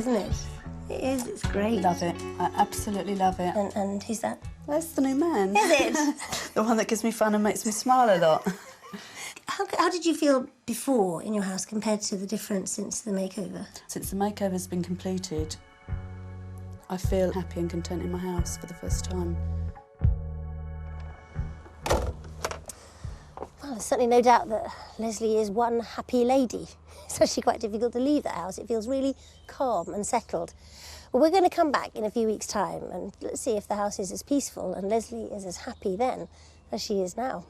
Isn't it? It is, it's great. Love it. I absolutely love it. And who's that? That's the new man. Is it? The one that gives me fun and makes me smile a lot. How did you feel before in your house compared to the difference since the makeover? Since the makeover's been completed, I feel happy and content in my house for the first time. Well, there's certainly no doubt that Leslie is one happy lady. It's actually quite difficult to leave that house. It feels really calm and settled. Well, we're going to come back in a few weeks' time and let's see if the house is as peaceful and Leslie is as happy then as she is now.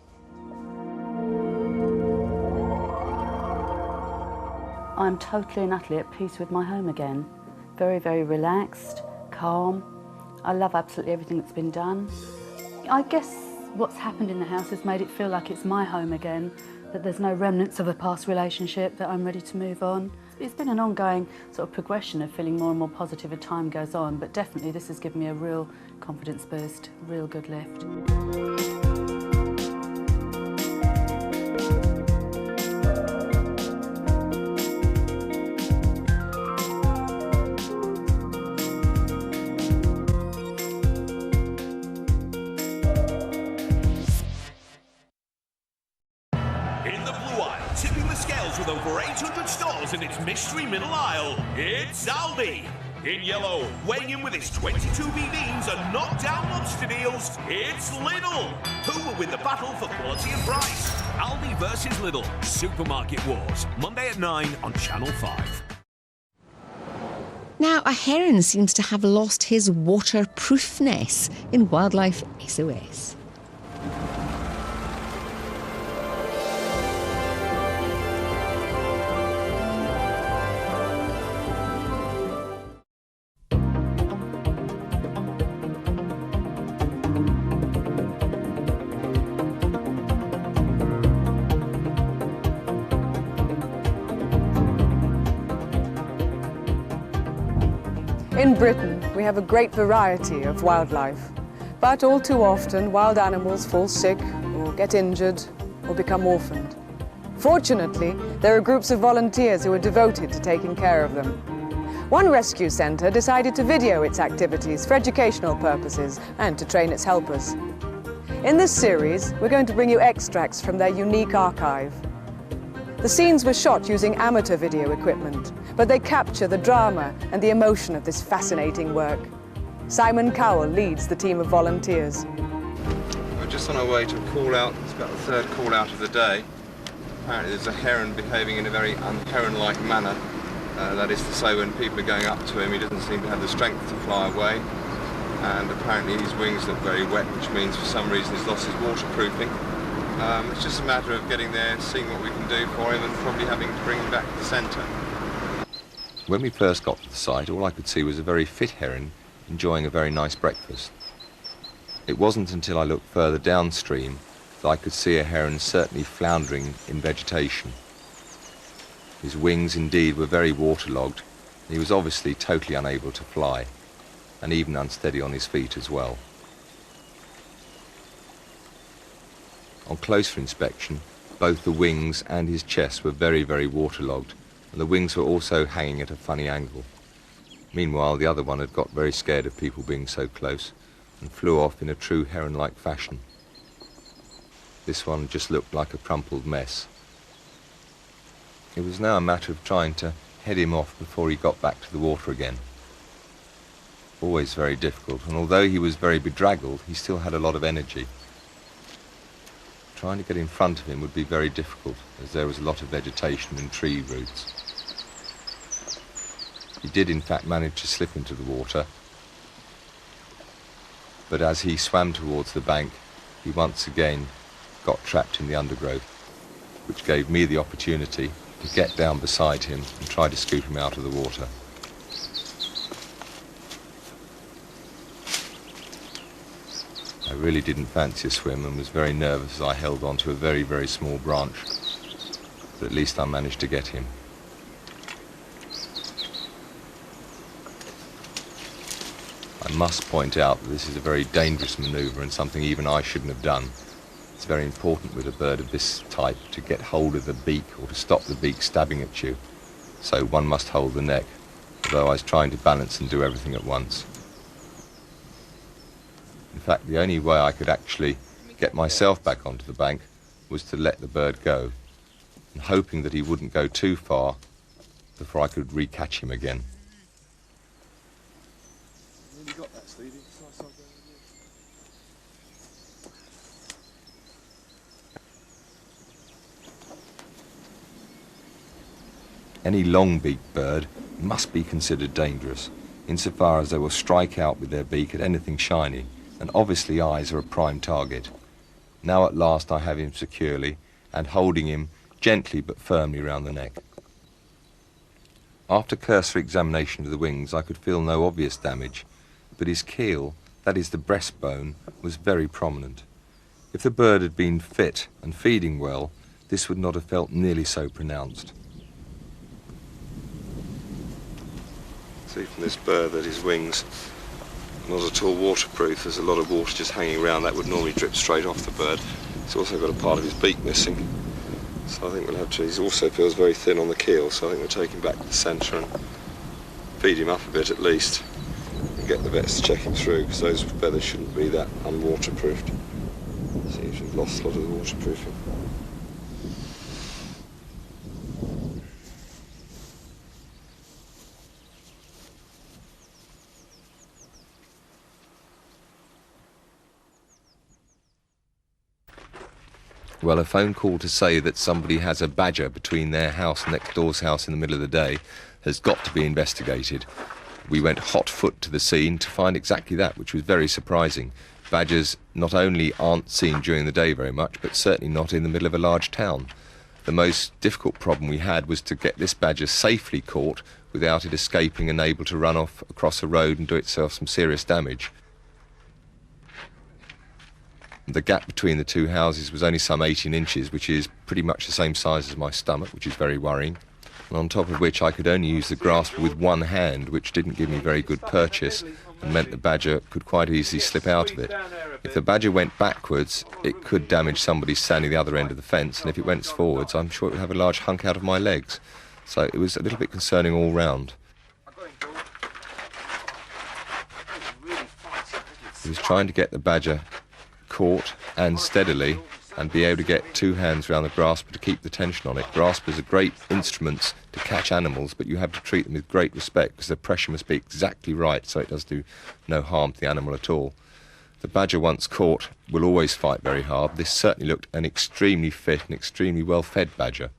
I'm totally and utterly at peace with my home again. Very, very relaxed, calm. I love absolutely everything that's been done. I guess what's happened in the house has made it feel like it's my home again, that there's no remnants of a past relationship, that I'm ready to move on. It's been an ongoing sort of progression of feeling more and more positive as time goes on, but definitely this has given me a real confidence boost, a real good lift. Tipping the scales with over 800 stores in its mystery middle aisle, it's Aldi. In yellow, weighing in with its 22B beans and knockdown lobster deals, it's Lidl. Who will win the battle for quality and price? Aldi versus Lidl, Supermarket Wars, Monday at 9 on Channel 5. Now, a heron seems to have lost his waterproofness in Wildlife SOS. In Britain, we have a great variety of wildlife, but all too often wild animals fall sick or get injured or become orphaned. Fortunately, there are groups of volunteers who are devoted to taking care of them. One rescue centre decided to video its activities for educational purposes and to train its helpers. In this series, we're going to bring you extracts from their unique archive. The scenes were shot using amateur video equipment, but they capture the drama and the emotion of this fascinating work. Simon Cowell leads the team of volunteers. We're just on our way to a call-out. It's about the third call-out of the day. Apparently there's a heron behaving in a very un-heron-like manner. That is to say, when people are going up to him, he doesn't seem to have the strength to fly away. And apparently his wings look very wet, which means for some reason he's lost his waterproofing. It's just a matter of getting there, seeing what we can do for him and probably having to bring him back to the centre. When we first got to the site, all I could see was a very fit heron enjoying a very nice breakfast. It wasn't until I looked further downstream that I could see a heron certainly floundering in vegetation. His wings indeed were very waterlogged, and he was obviously totally unable to fly, and even unsteady on his feet as well. On closer inspection, both the wings and his chest were very, very waterlogged, and the wings were also hanging at a funny angle. Meanwhile, the other one had got very scared of people being so close and flew off in a true heron-like fashion. This one just looked like a crumpled mess. It was now a matter of trying to head him off before he got back to the water again. Always very difficult, and although he was very bedraggled, he still had a lot of energy. Trying to get in front of him would be very difficult, as there was a lot of vegetation and tree roots. He did in fact manage to slip into the water, but as he swam towards the bank, he once again got trapped in the undergrowth, which gave me the opportunity to get down beside him and try to scoop him out of the water. I really didn't fancy a swim and was very nervous as I held on to a very, very small branch, but at least I managed to get him. I must point out that this is a very dangerous manoeuvre and something even I shouldn't have done. It's very important with a bird of this type to get hold of the beak or to stop the beak stabbing at you, so one must hold the neck although I was trying to balance and do everything at once. In fact, the only way I could actually get myself back onto the bank was to let the bird go, and hoping that he wouldn't go too far before I could re-catch him again. Any long-beaked bird must be considered dangerous, insofar as they will strike out with their beak at anything shiny, and obviously eyes are a prime target. Now at last I have him securely, and holding him gently but firmly round the neck. After cursory examination of the wings, I could feel no obvious damage, but his keel, that is the breastbone, was very prominent. If the bird had been fit and feeding well, this would not have felt nearly so pronounced. See from this bird that his wings are not at all waterproof. There's a lot of water just hanging around. That would normally drip straight off the bird. He's also got a part of his beak missing. So I think we'll have to, he also feels very thin on the keel, so I think we'll take him back to the centre and feed him up a bit at least and get the vets to check him through, because those feathers shouldn't be that unwaterproofed. Seems to have lost a lot of the waterproofing. Well, a phone call to say that somebody has a badger between their house and next door's house in the middle of the day has got to be investigated. We went hot foot to the scene to find exactly that, which was very surprising. Badgers not only aren't seen during the day very much, but certainly not in the middle of a large town. The most difficult problem we had was to get this badger safely caught without it escaping and able to run off across a road and do itself some serious damage. The gap between the two houses was only some 18 inches, which is pretty much the same size as my stomach, which is very worrying. And on top of which I could only use the grasper with one hand, which didn't give me very good purchase and meant the badger could quite easily slip out of it. If the badger went backwards, it could damage somebody standing the other end of the fence, and if it went forwards, I'm sure it would have a large hunk out of my legs. So it was a little bit concerning all round. He was trying to get the badger caught and steadily and be able to get two hands around the grasper to keep the tension on it. Graspers are great instruments to catch animals, but you have to treat them with great respect because the pressure must be exactly right so it does do no harm to the animal at all. The badger, once caught, will always fight very hard. This certainly looked an extremely fit and extremely well-fed badger.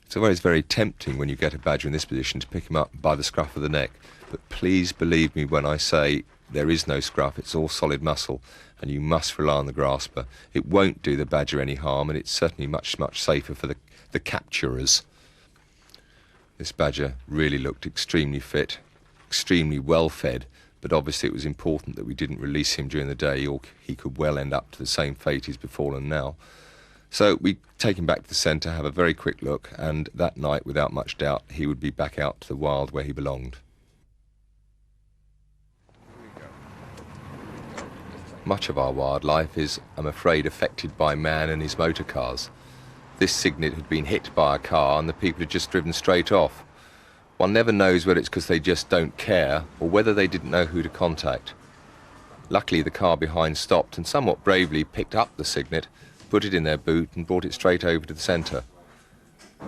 It's always very tempting when you get a badger in this position to pick him up by the scruff of the neck, but please believe me when I say there is no scruff, it's all solid muscle, and you must rely on the grasper. It won't do the badger any harm, and it's certainly much, much safer for the capturers. This badger really looked extremely fit, extremely well fed, but obviously it was important that we didn't release him during the day, or he could well end up to the same fate he's befallen now. So we take him back to the centre, have a very quick look, and that night, without much doubt, he would be back out to the wild where he belonged. Much of our wildlife is, I'm afraid, affected by man and his motor cars. This cygnet had been hit by a car and the people had just driven straight off. One never knows whether it's because they just don't care or whether they didn't know who to contact. Luckily, the car behind stopped and somewhat bravely picked up the cygnet, put it in their boot and brought it straight over to the centre.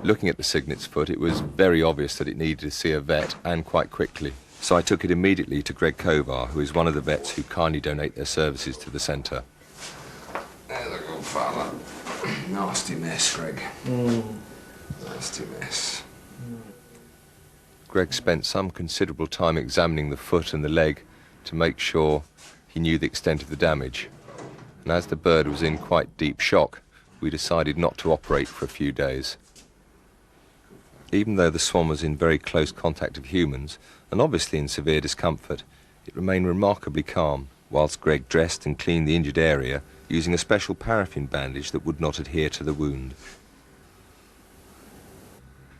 Looking at the cygnet's foot, it was very obvious that it needed to see a vet, and quite quickly. So I took it immediately to Greg Kovar, who is one of the vets who kindly donate their services to the centre. There's a good fella. Nasty mess, Greg. Nasty mess. Greg spent some considerable time examining the foot and the leg to make sure he knew the extent of the damage. And as the bird was in quite deep shock, we decided not to operate for a few days. Even though the swan was in very close contact with humans, and obviously in severe discomfort, it remained remarkably calm, whilst Greg dressed and cleaned the injured area using a special paraffin bandage that would not adhere to the wound.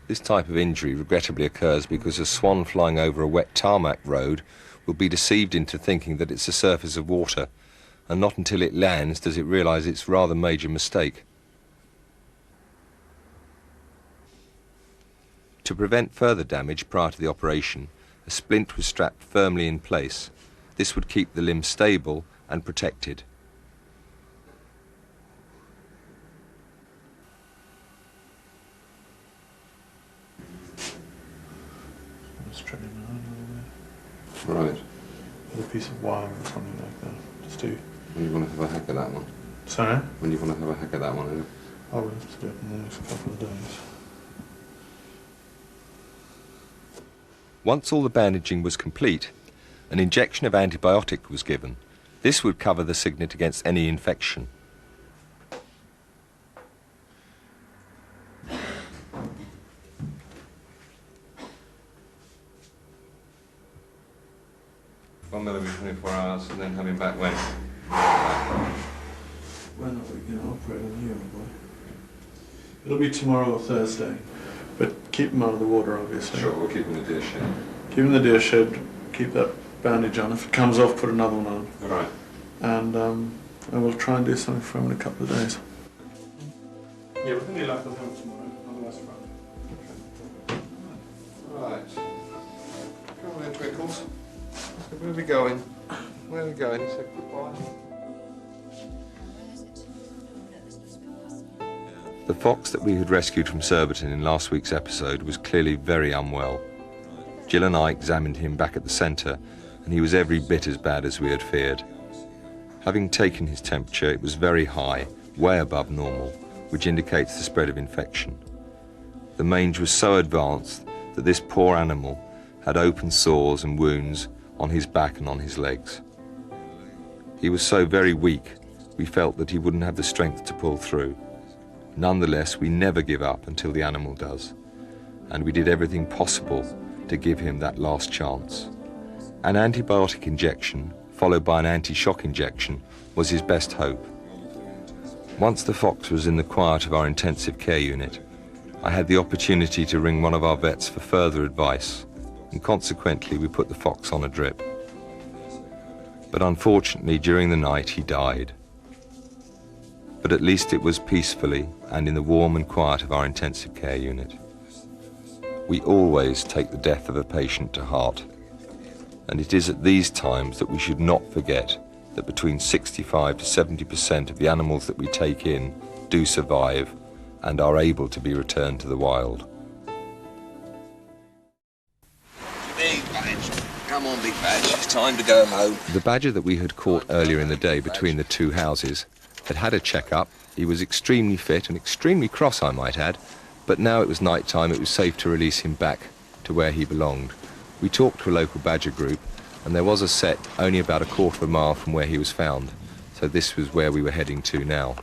This type of injury regrettably occurs because a swan flying over a wet tarmac road will be deceived into thinking that it's a surface of water, and not until it lands does it realise its rather major mistake. To prevent further damage prior to the operation, a splint was strapped firmly in place. This would keep the limb stable and protected. Right. With a piece of wire or something like that. Just to... When you want to have a hack at that one? Sorry? When you want to have a hack at that one? I will have to do it in the next couple of days. Once all the bandaging was complete, an injection of antibiotic was given. This would cover the cygnet against any infection. One millimetre 24 hours and then have him back when? When are we going to operate on you, boy? It'll be tomorrow or Thursday, but keep him out of the water, obviously. Sure, we'll keep him in the deer shed. Keep him in the deer shed, keep that bandage on. If it comes off, put another one on. All right. And we'll try and do something for him in a couple of days. Yeah, we're going to be lucky with him tomorrow, otherwise Friday. Right. Come on then, Twinkles. Where are we going? Where are we going? He said goodbye. The fox that we had rescued from Surbiton in last week's episode was clearly very unwell. Jill and I examined him back at the centre, and he was every bit as bad as we had feared. Having taken his temperature, it was very high, way above normal, which indicates the spread of infection. The mange was so advanced that this poor animal had open sores and wounds on his back and on his legs. He was so very weak, we felt that he wouldn't have the strength to pull through. Nonetheless, we never give up until the animal does, and we did everything possible to give him that last chance. An antibiotic injection, followed by an anti-shock injection, was his best hope. Once the fox was in the quiet of our intensive care unit, I had the opportunity to ring one of our vets for further advice, and consequently we put the fox on a drip. But unfortunately, during the night he died. But at least it was peacefully and in the warm and quiet of our intensive care unit. We always take the death of a patient to heart, and it is at these times that we should not forget that between 65 to 70% of the animals that we take in do survive and are able to be returned to the wild. Big badge. Come on, big badge. It's time to go home. The badger that we had caught earlier in the day between the two houses had had a check-up. He was extremely fit and extremely cross, I might add, but now it was night time, it was safe to release him back to where he belonged. We talked to a local badger group, and there was a set only about a quarter of a mile from where he was found, so this was where we were heading to now.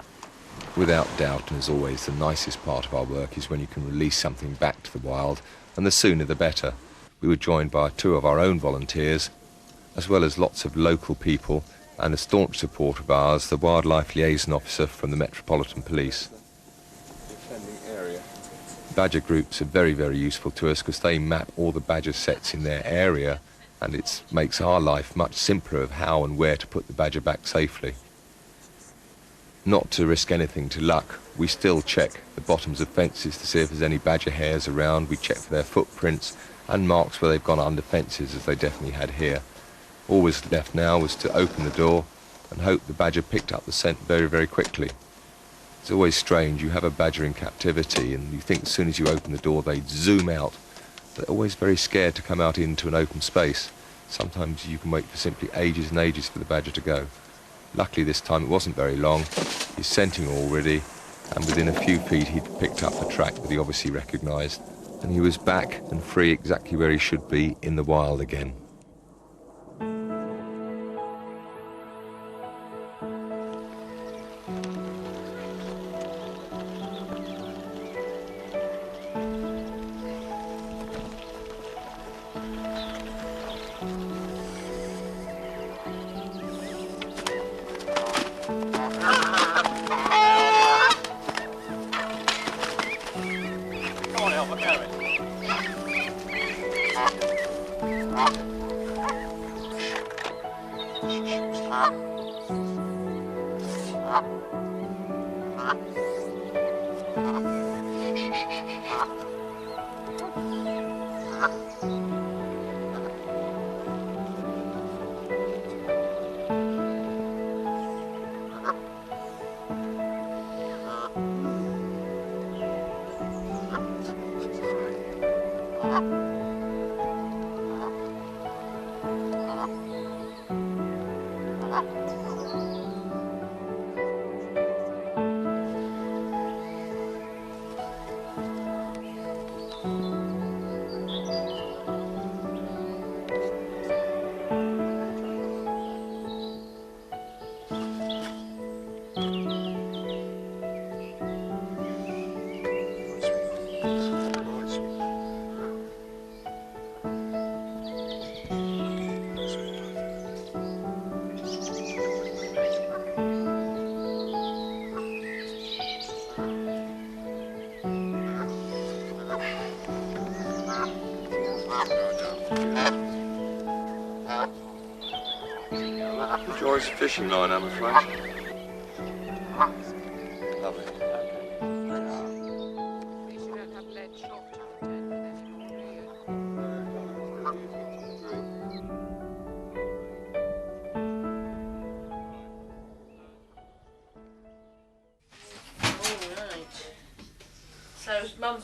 Without doubt, and as always, the nicest part of our work is when you can release something back to the wild, and the sooner the better. We were joined by two of our own volunteers, as well as lots of local people, and a staunch support of ours, the Wildlife Liaison Officer from the Metropolitan Police. Badger groups are very, very useful to us because they map all the badger sets in their area, and it makes our life much simpler of how and where to put the badger back safely. Not to risk anything to luck, we still check the bottoms of fences to see if there's any badger hairs around. We check for their footprints and marks where they've gone under fences, as they definitely had here. All was left now was to open the door and hope the badger picked up the scent very, very quickly. It's always strange, you have a badger in captivity and you think as soon as you open the door they'd zoom out. They're always very scared to come out into an open space. Sometimes you can wait for simply ages and ages for the badger to go. Luckily this time it wasn't very long. He's scenting already, and within a few feet he'd picked up the track that he obviously recognised, and he was back and free exactly where he should be, in the wild again. Joy's fishing line, I'm afraid. Lovely.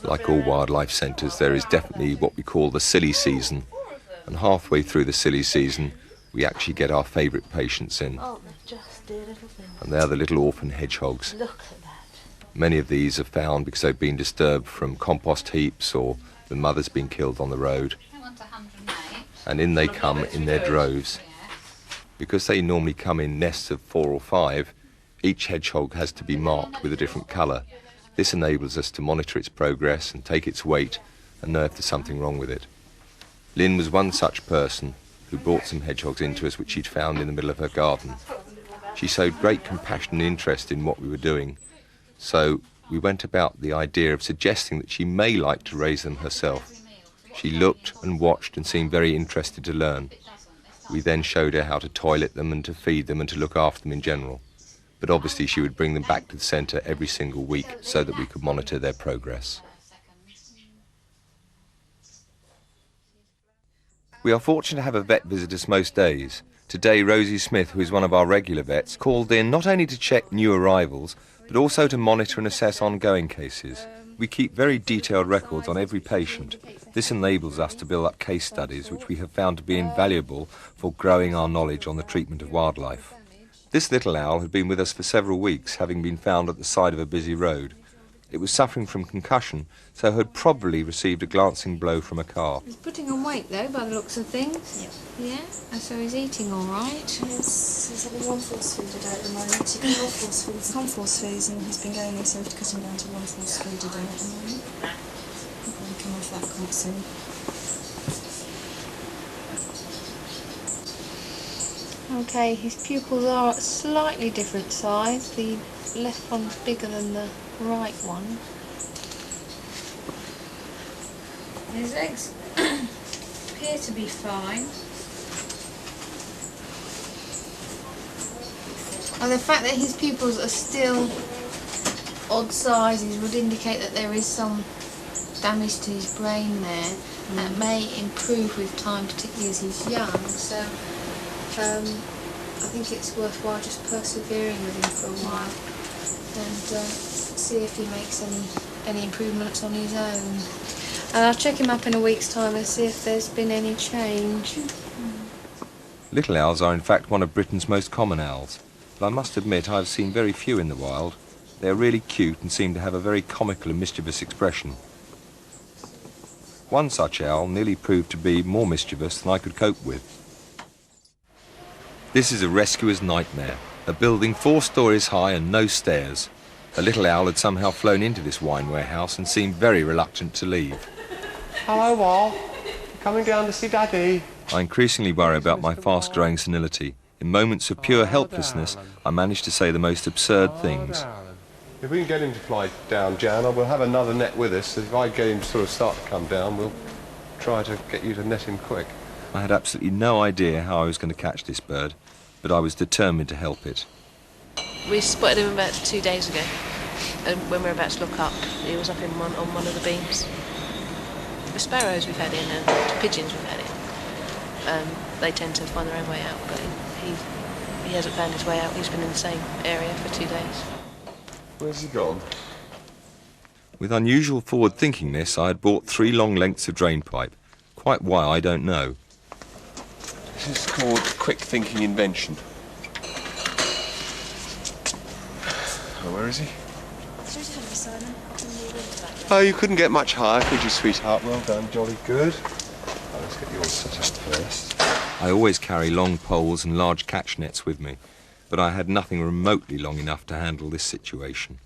Like all wildlife centres, there is definitely what we call the silly season. And halfway through the silly season, we actually get our favourite patients in. Oh, they're just dear little things. And they're the little orphan hedgehogs. Look at that. Many of these are found because they've been disturbed from compost heaps or the mother's been killed on the road. And in they come in their droves. Because they normally come in nests of 4 or 5, each hedgehog has to be marked with a different colour. This enables us to monitor its progress and take its weight and know if there's something wrong with it. Lynn was one such person who brought some hedgehogs into us which she'd found in the middle of her garden. She showed great compassion and interest in what we were doing, so we went about the idea of suggesting that she may like to raise them herself. She looked and watched and seemed very interested to learn. We then showed her how to toilet them and to feed them and to look after them in general. But obviously she would bring them back to the centre every single week so that we could monitor their progress. We are fortunate to have a vet visit us most days. Today, Rosie Smith, who is one of our regular vets, called in not only to check new arrivals, but also to monitor and assess ongoing cases. We keep very detailed records on every patient. This enables us to build up case studies which we have found to be invaluable for growing our knowledge on the treatment of wildlife. This little owl had been with us for several weeks, having been found at the side of a busy road. It was suffering from concussion, so had probably received a glancing blow from a car. He's putting on weight, though, by the looks of things. Yeah. And so he's eating all right. Yes, he's having one force food a day at the moment. He can have force foods, some force foods, and he's been going in, so we've cut him down to one force food a day at the moment. He'll probably come off that quite soon. Okay, his pupils are a slightly different size. The left one's bigger than the right one. His legs appear to be fine. And the fact that his pupils are still odd sizes would indicate that there is some damage to his brain there. That may improve with time, particularly as he's young. So I think it's worthwhile just persevering with him for a while and see if he makes any improvements on his own. And I'll check him up in a week's time and see if there's been any change. Little owls are in fact one of Britain's most common owls, but I must admit I've seen very few in the wild. They are really cute and seem to have a very comical and mischievous expression. One such owl nearly proved to be more mischievous than I could cope with. This is a rescuer's nightmare, a building 4 stories high and no stairs. A little owl had somehow flown into this wine warehouse and seemed very reluctant to leave. Hello, Wal. Coming down to see Daddy. I increasingly worry about my fast-growing senility. In moments of pure helplessness, I manage to say the most absurd things. If we can get him to fly down, Jan, we'll have another net with us. If I get him to sort of start to come down, we'll try to get you to net him quick. I had absolutely no idea how I was going to catch this bird, but I was determined to help it. We spotted him about 2 days ago, and when we were about to look up, he was up on one of the beams. The sparrows we've had in and pigeons we've had in, they tend to find their own way out, but he hasn't found his way out. He's been in the same area for 2 days. Where's he gone? With unusual forward-thinkingness, I had bought 3 long lengths of drain pipe. Quite why, I don't know. This is called quick thinking invention. Oh, where is he? Oh, you couldn't get much higher, could you, sweetheart? Well done, jolly good. Oh, let's get yours set up first. I always carry long poles and large catch nets with me, but I had nothing remotely long enough to handle this situation.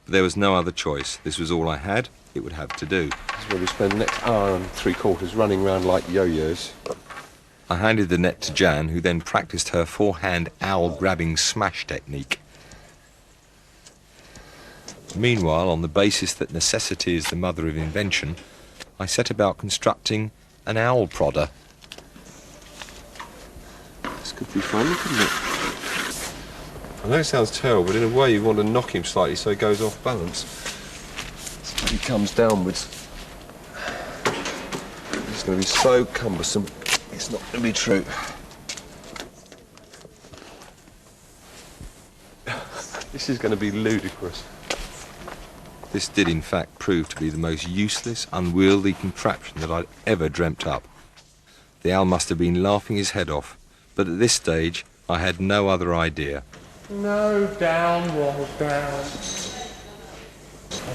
But there was no other choice. This was all I had. It would have to do. This is where we spend the next hour and 3/4 running round like yo-yos. I handed the net to Jan, who then practiced her forehand owl-grabbing smash technique. Meanwhile, on the basis that necessity is the mother of invention, I set about constructing an owl prodder. Let's could be fun, couldn't it? I know it sounds terrible, but in a way you want to knock him slightly so he goes off balance. So he comes downwards. It's going to be so cumbersome, it's not going to be true. This is going to be ludicrous. This did in fact prove to be the most useless, unwieldy contraption that I'd ever dreamt up. The owl must have been laughing his head off, but at this stage I had no other idea. No, down, wall, down. I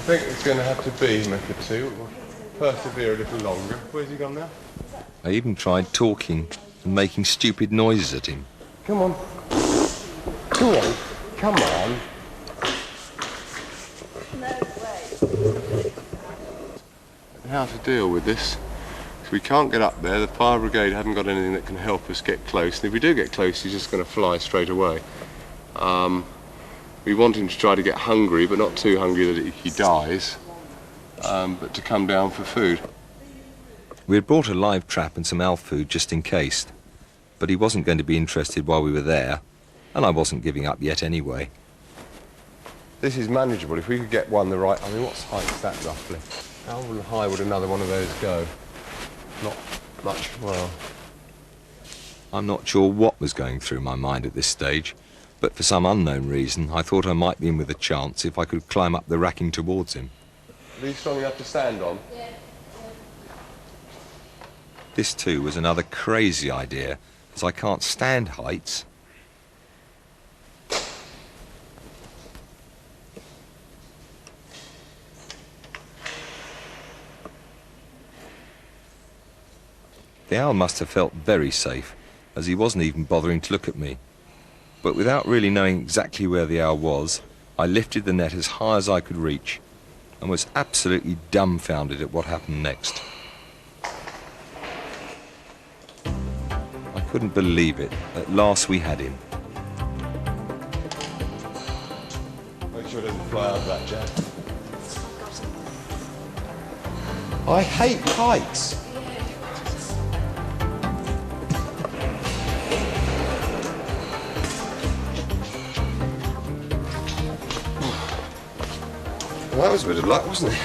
think it's going to have to be method 2. We'll persevere a little longer. Where's he gone now? I even tried talking and making stupid noises at him. Come on. Go on. Come on. How to deal with this. If we can't get up there, the fire brigade haven't got anything that can help us get close. And if we do get close, he's just going to fly straight away. We want him to try to get hungry, but not too hungry that he dies, but to come down for food. We had brought a live trap and some owl food just in case, but he wasn't going to be interested while we were there, and I wasn't giving up yet anyway. This is manageable. If we could get one the right... I mean, what height is that roughly? How high would another one of those go? Not much, well... I'm not sure what was going through my mind at this stage, but for some unknown reason I thought I might be in with a chance if I could climb up the racking towards him. Are you strong enough to stand on? Yeah. This too was another crazy idea, as I can't stand heights. The owl must have felt very safe, as he wasn't even bothering to look at me. But without really knowing exactly where the owl was, I lifted the net as high as I could reach, and was absolutely dumbfounded at what happened next. I couldn't believe it. At last we had him. Make sure it doesn't fly out of that, Jack. I hate heights. Well, that was a bit of luck, wasn't it?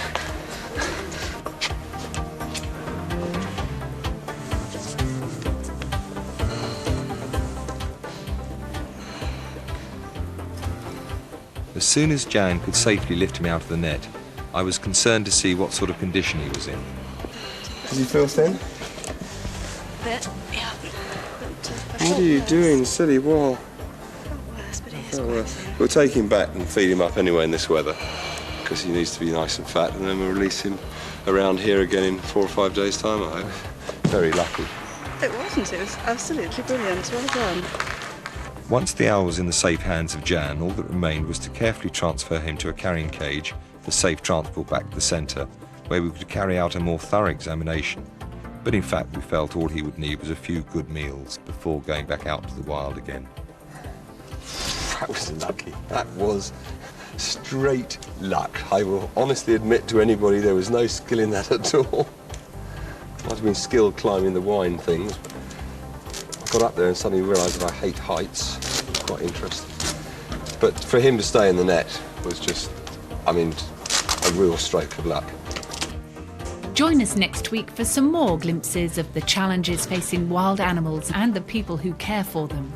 As soon as Jan could safely lift him out of the net, I was concerned to see what sort of condition he was in. Does he feel thin? Bit, yeah. What are you doing, silly wall? Worse, but it is. Oh, well, we'll take him back and feed him up anyway in this weather, because he needs to be nice and fat, and then we'll release him around here again in 4 or 5 days' time, I hope. Very lucky. It wasn't. It was absolutely brilliant. Well done. Once the owl was in the safe hands of Jan, all that remained was to carefully transfer him to a carrying cage for safe transport back to the centre, where we could carry out a more thorough examination. But in fact, we felt all he would need was a few good meals before going back out to the wild again. That was lucky. That was straight luck. I will honestly admit to anybody there was no skill in that at all. Might have been skill climbing the wine things. I got up there and suddenly realised that I hate heights. Quite interesting. But for him to stay in the net was just, I mean, a real stroke of luck. Join us next week for some more glimpses of the challenges facing wild animals and the people who care for them.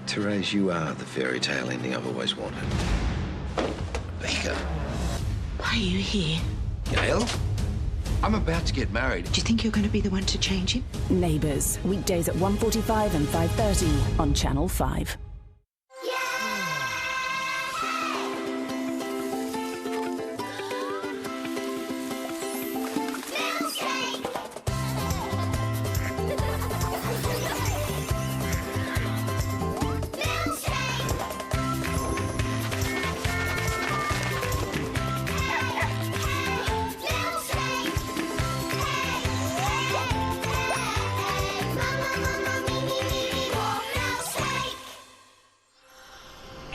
Therese, you are the fairy tale ending I've always wanted. Baker. Why are you here? Gail? I'm about to get married. Do you think you're going to be the one to change him? Neighbours, weekdays at 1:45 and 5:30 on Channel 5.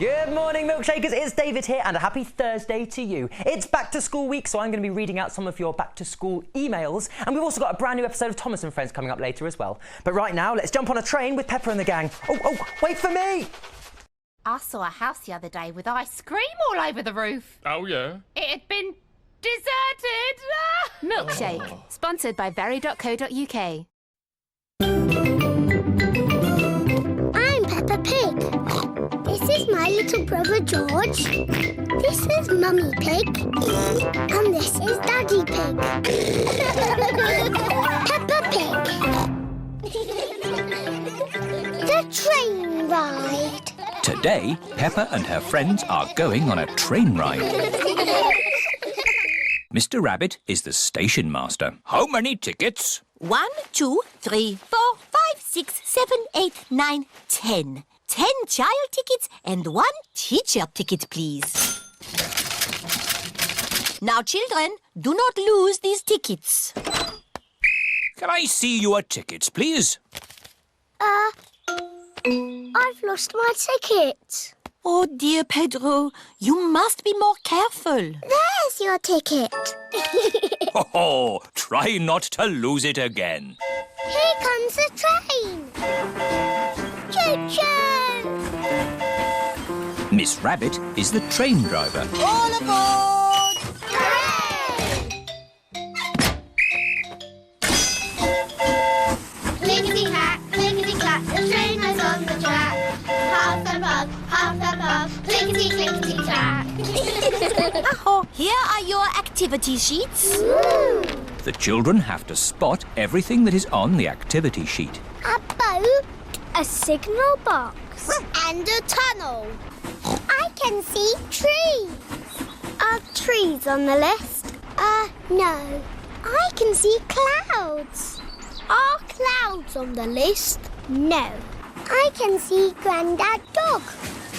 Good morning, milkshakers. It's David here, and a happy Thursday to you. It's back to school week, so I'm going to be reading out some of your back to school emails, and we've also got a brand new episode of Thomas and Friends coming up later as well. But right now, let's jump on a train with Pepper and the gang. Oh, wait for me! I saw a house the other day with ice cream all over the roof. Oh, yeah? It had been deserted. Milkshake, sponsored by very.co.uk. I'm Peppa Pig. This is my little brother George. This is Mummy Pig. And this is Daddy Pig. Peppa Pig. The train ride. Today, Peppa and her friends are going on a train ride. Mr. Rabbit is the station master. How many tickets? 1, 2, 3, 4, 5, 6, 7, 8, 9, 10. 10 child tickets and 1 teacher ticket, please. Now, children, do not lose these tickets. Can I see your tickets, please? I've lost my ticket. Oh, dear Pedro, you must be more careful. There's your ticket. Oh, try not to lose it again. Here comes the train. Choo-choo! Miss Rabbit is the train driver. All aboard! Clickety-clack, clickety-clack, the train is on the track. Half and puff, clickety-clickety-clack. Oh, here are your activity sheets. The children have to spot everything that is on the activity sheet. A boat, a signal box, and a tunnel. I can see trees. Are trees on the list? No. I can see clouds. Are clouds on the list? No. I can see Grandad Dog.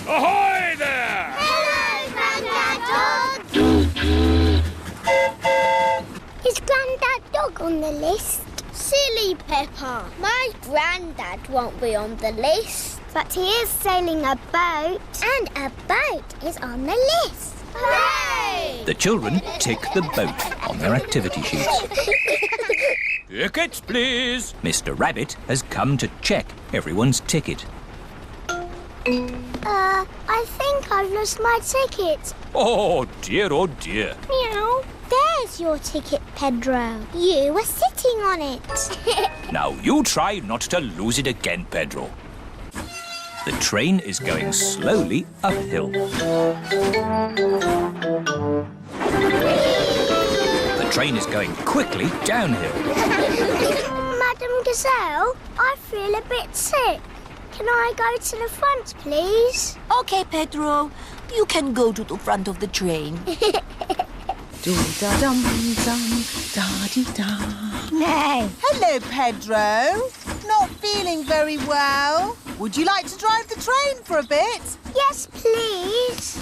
Ahoy there! Hello, Grandad Dog! Is Grandad Dog on the list? Silly Peppa. My Grandad won't be on the list. But he is sailing a boat. And a boat is on the list. Hooray! The children tick the boat on their activity sheets. Tickets, please. Mr. Rabbit has come to check everyone's ticket. I think I've lost my ticket. Oh, dear, oh, dear. Meow. There's your ticket, Pedro. You were sitting on it. Now, you try not to lose it again, Pedro. The train is going slowly uphill. The train is going quickly downhill. Madam Gazelle, I feel a bit sick. Can I go to the front, please? OK, Pedro. You can go to the front of the train. Do-da-dum-dum, da-dee-da. No. Hello, Pedro. Not feeling very well. Would you like to drive the train for a bit? Yes, please.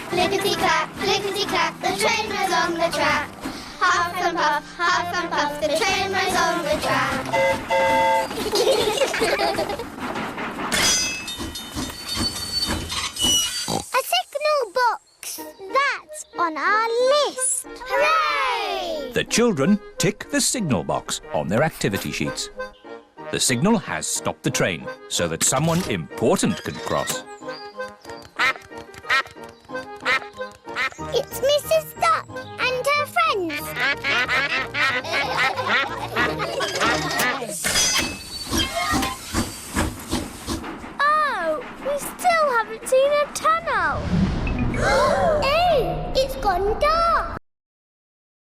Clickety-clack, clickety-clack, the train is on the track. Half and puff, the train is on the track. A signal box. That's on our list. Hooray! The children tick the signal box on their activity sheets. The signal has stopped the train so that someone important can cross.